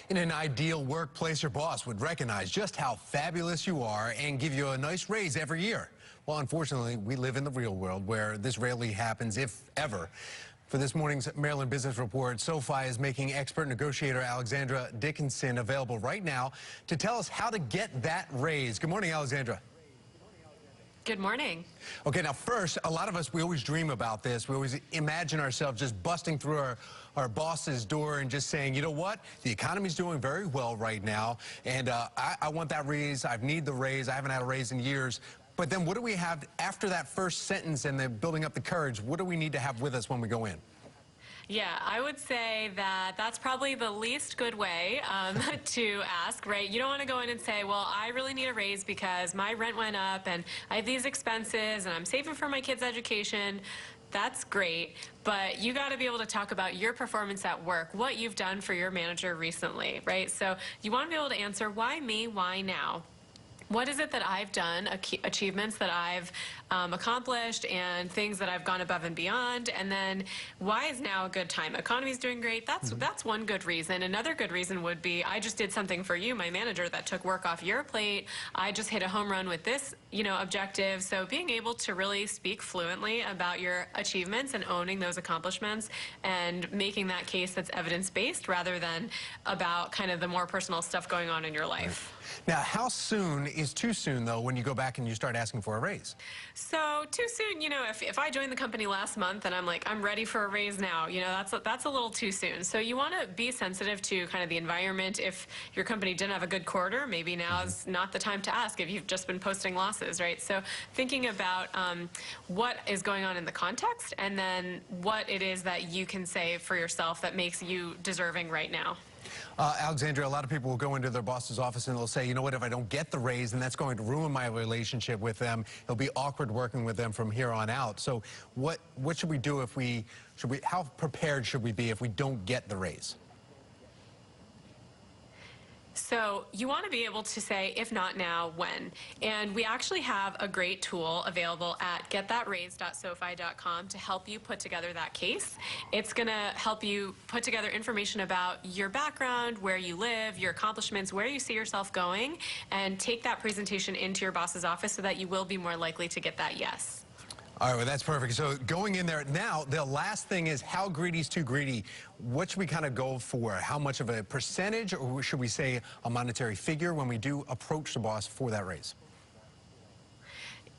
In an ideal workplace, your boss would recognize just how fabulous you are and give you a nice raise every year. Well, unfortunately, we live in the real world where this rarely happens, if ever. For this morning's Maryland Business Report, SoFi is making expert negotiator Alexandra Dickinson available right now to tell us how to get that raise. Good morning, Alexandra. Good morning. Okay, now first, a lot of us, we always dream about this. We always imagine ourselves just busting through our boss's door and just saying, you know what, the economy's doing very well right now, and I want that raise. I need the raise. I haven't had a raise in years. But then what do we have after that first sentence and the building up the courage? What do we need to have with us when we go in? Yeah, I would say that that's probably the least good way to ask, right? You don't want to go in and say, well, I really need a raise because my rent went up and I have these expenses and I'm saving for my kids' education. That's great, but you got to be able to talk about your performance at work, what you've done for your manager recently, right? So you want to be able to answer, why me, why now? What is it that I've done, achievements that I've accomplished and things that I've gone above and beyond? And then why is now a good time? Economy's doing great. That's one good reason. Another good reason would be, I just did something for you, my manager, that took work off your plate. I just hit a home run with this, objective. So being able to really speak fluently about your achievements and owning those accomplishments and making that case that's evidence-based rather than about kind of the more personal stuff going on in your life. Now, how soon is too soon, though, when you go back and you start asking for a raise? So too soon, if I joined the company last month and I'm like, I'm ready for a raise now, that's a little too soon. So you want to be sensitive to kind of the environment. If your company didn't have a good quarter, maybe now is not the time to ask if you've just been posting losses, right? So thinking about what is going on in the context and then what it is that you can say for yourself that makes you deserving right now. Alexandra, a lot of people will go into their boss's office and they'll say, you know what, if I don't get the raise, then that's going to ruin my relationship with them. It'll be awkward working with them from here on out. So what should we do how prepared should we be if we don't get the raise? So you want to be able to say, if not now, when? And we actually have a great tool available at getthatraise.sofi.com to help you put together that case. It's going to help you put together information about your background, where you live, your accomplishments, where you see yourself going, and take that presentation into your boss's office so that you will be more likely to get that yes. All right, well, that's perfect. So going in there now, the last thing is, how greedy is too greedy? What should we kind of go for? How much of a percentage, or should we say a monetary figure when we do approach the boss for that raise?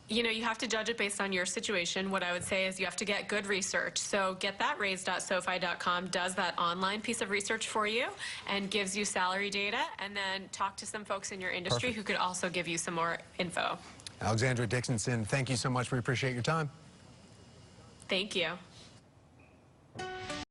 You have to judge it based on your situation. What I would say is you have to get good research. So getthatraise.sofi.com does that online piece of research for you and gives you salary data, and then talk to some folks in your industry who could also give you some more info. Alexandra Dickinson, thank you so much. We appreciate your time. Thank you.